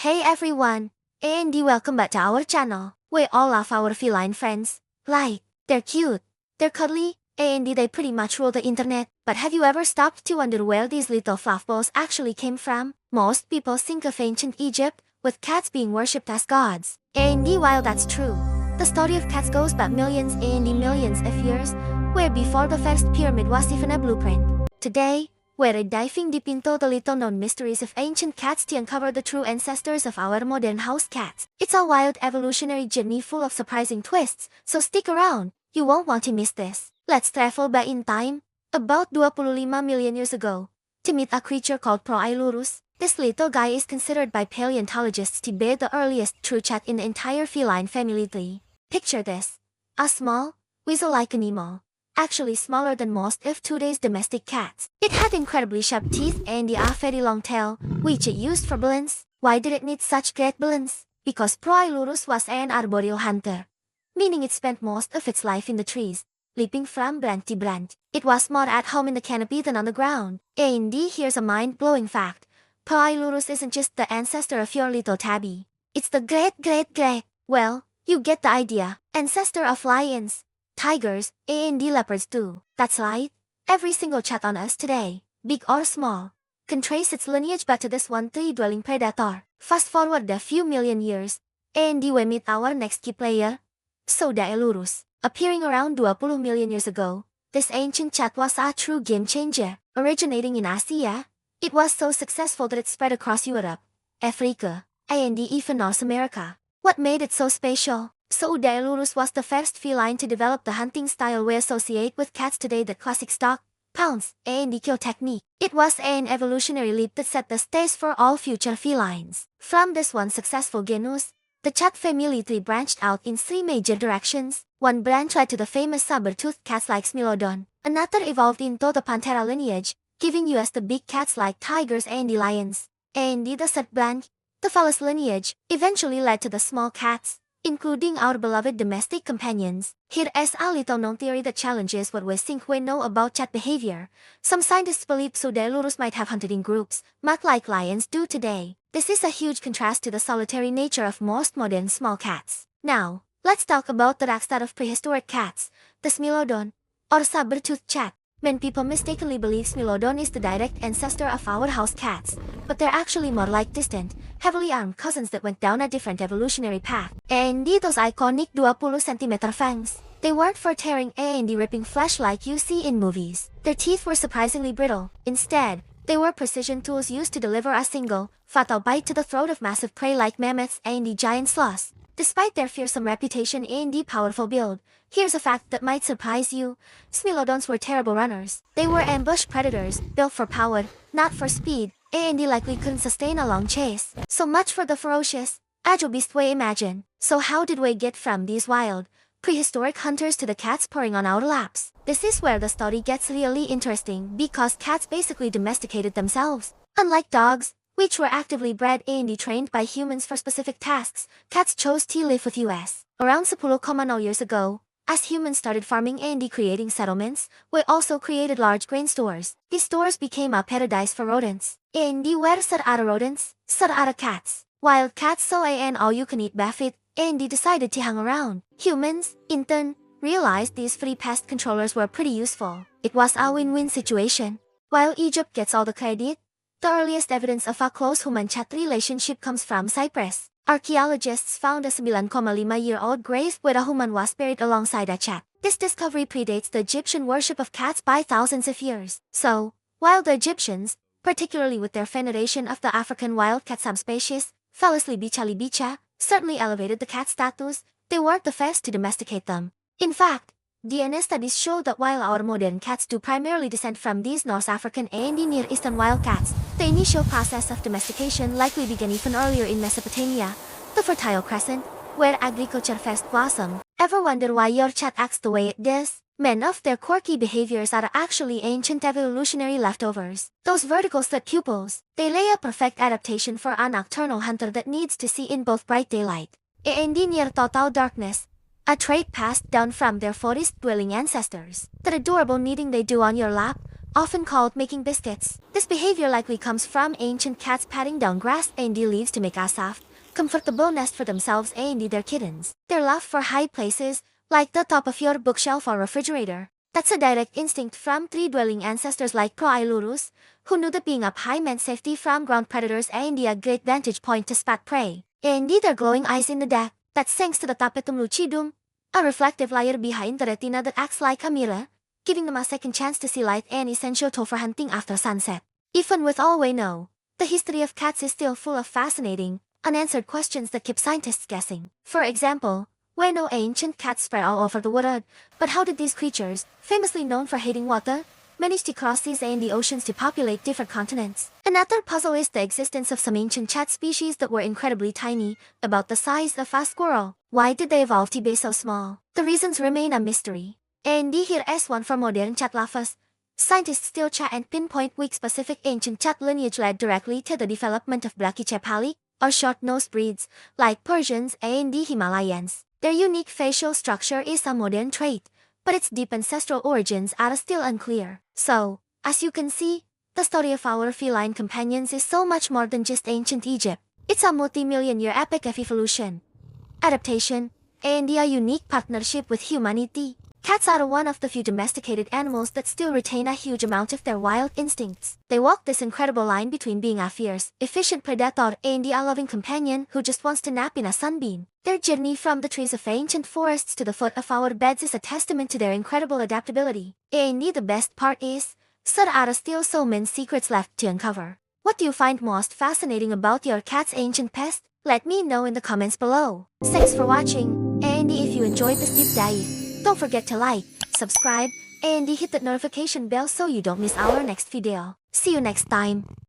Hey everyone, and welcome back to our channel. We all love our feline friends. Like, they're cute, they're cuddly, and they pretty much rule the internet. But have you ever stopped to wonder where these little fluffballs actually came from? Most people think of ancient Egypt, with cats being worshipped as gods. And while that's true, the story of cats goes back millions and millions of years, where before the first pyramid was even a blueprint. Today, we're diving deep into the little-known mysteries of ancient cats to uncover the true ancestors of our modern house cats. It's a wild evolutionary journey full of surprising twists, so stick around, you won't want to miss this. Let's travel back in time, about 25 million years ago, to meet a creature called Proailurus. This little guy is considered by paleontologists to be the earliest true cat in the entire feline family tree. Picture this: a small, weasel-like animal, actually smaller than most of today's domestic cats. It had incredibly sharp teeth and a very long tail, which it used for balance. Why did it need such great balance? Because Proailurus was an arboreal hunter, meaning it spent most of its life in the trees, leaping from branch to branch. It was more at home in the canopy than on the ground. And here's a mind-blowing fact: Proailurus isn't just the ancestor of your little tabby. It's the well, you get the idea, ancestor of lions, tigers, and leopards too. That's right, every single cat on us today, big or small, can trace its lineage back to this one tree-dwelling predator. Fast forward a few million years, and we meet our next key player, Proailurus. Appearing around 20 million years ago, this ancient cat was a true game changer. Originating in Asia, it was so successful that it spread across Europe, Africa, and even North America. What made it so special? Proailurus was the first feline to develop the hunting style we associate with cats today, the classic stalk, pounce, and kill technique. It was an evolutionary leap that set the stage for all future felines. From this one successful genus, the cat family tree branched out in three major directions. One branch led to the famous saber-toothed cats like Smilodon. Another evolved into the Panthera lineage, giving us the big cats like tigers and lions. And the third branch, the Felis lineage, eventually led to the small cats, including our beloved domestic companions. Here is a little-known theory that challenges what we think we know about cat behavior. Some scientists believe Proailurus might have hunted in groups, much like lions do today. This is a huge contrast to the solitary nature of most modern small cats. Now, let's talk about the rockstar of prehistoric cats, the Smilodon, or saber-toothed cat. Many people mistakenly believe Smilodon is the direct ancestor of our house cats, but they're actually more like distant, heavily armed cousins that went down a different evolutionary path. And those iconic 20 cm fangs, they weren't for tearing and ripping flesh like you see in movies. Their teeth were surprisingly brittle. Instead, they were precision tools used to deliver a single, fatal bite to the throat of massive prey like mammoths and giant sloths. Despite their fearsome reputation and powerful build, here's a fact that might surprise you: Smilodons were terrible runners. They were ambush predators, built for power, not for speed, and likely couldn't sustain a long chase. So much for the ferocious, agile beast we imagine. So how did we get from these wild, prehistoric hunters to the cats pouring on our laps? This is where the story gets really interesting, because cats basically domesticated themselves. Unlike dogs, which were actively bred and trained by humans for specific tasks, cats chose to live with us. Around 10,000 years ago, as humans started farming and creating settlements, we also created large grain stores. These stores became a paradise for rodents. And where are rodents, are cats. Wild cats saw an all-you-can-eat buffet, and decided to hang around. Humans, in turn, realized these free pest controllers were pretty useful. It was a win-win situation. While Egypt gets all the credit, the earliest evidence of a close human-cat relationship comes from Cyprus. Archaeologists found a 9,5-year-old grave where a human was buried alongside a cat. This discovery predates the Egyptian worship of cats by thousands of years. So, while the Egyptians, particularly with their veneration of the African wildcat subspecies, Felis libica, certainly elevated the cat status, they weren't the first to domesticate them. In fact, DNA studies show that while our modern cats do primarily descend from these North African and Near Eastern wildcats, the initial process of domestication likely began even earlier in Mesopotamia, the Fertile Crescent, where agriculture first blossomed. Ever wonder why your cat acts the way it does? Many of their quirky behaviors are actually ancient evolutionary leftovers. Those vertical slit pupils, they lay a perfect adaptation for a nocturnal hunter that needs to see in both bright daylight and near total darkness, a trait passed down from their forest-dwelling ancestors. That adorable kneading they do on your lap, often called making biscuits. This behavior likely comes from ancient cats patting down grass and leaves to make a soft, comfortable nest for themselves and their kittens. Their love for high places, like the top of your bookshelf or refrigerator. That's a direct instinct from tree-dwelling ancestors like Proailurus, who knew that being up high meant safety from ground predators and a great vantage point to spot prey. And their glowing eyes in the dark, that's thanks to the tapetum lucidum, a reflective layer behind the retina that acts like a mirror, giving them a second chance to see light and essential tool for hunting after sunset. Even with all we know, the history of cats is still full of fascinating, unanswered questions that keep scientists guessing. For example, we know ancient cats spread all over the world, but how did these creatures, famously known for hating water, manage to cross seas and the oceans to populate different continents? Another puzzle is the existence of some ancient cat species that were incredibly tiny, about the size of a squirrel. Why did they evolve to be so small? The reasons remain a mystery. And here is one for modern cat lovers. Scientists still try and pinpoint which specific ancient cat lineage led directly to the development of brachycephalic, or short-nosed breeds, like Persians and the Himalayans. Their unique facial structure is a modern trait, but its deep ancestral origins are still unclear. So, as you can see, the story of our feline companions is so much more than just ancient Egypt. It's a multi-million-year epic of evolution, adaptation, and a unique partnership with humanity. Cats are one of the few domesticated animals that still retain a huge amount of their wild instincts. They walk this incredible line between being a fierce, efficient predator and a loving companion who just wants to nap in a sunbeam. Their journey from the trees of ancient forests to the foot of our beds is a testament to their incredible adaptability. And the best part is, there are still so many secrets left to uncover. What do you find most fascinating about your cat's ancient past? Let me know in the comments below. Thanks for watching, and if you enjoyed this deep dive, don't forget to like, subscribe, and hit that notification bell so you don't miss our next video. See you next time.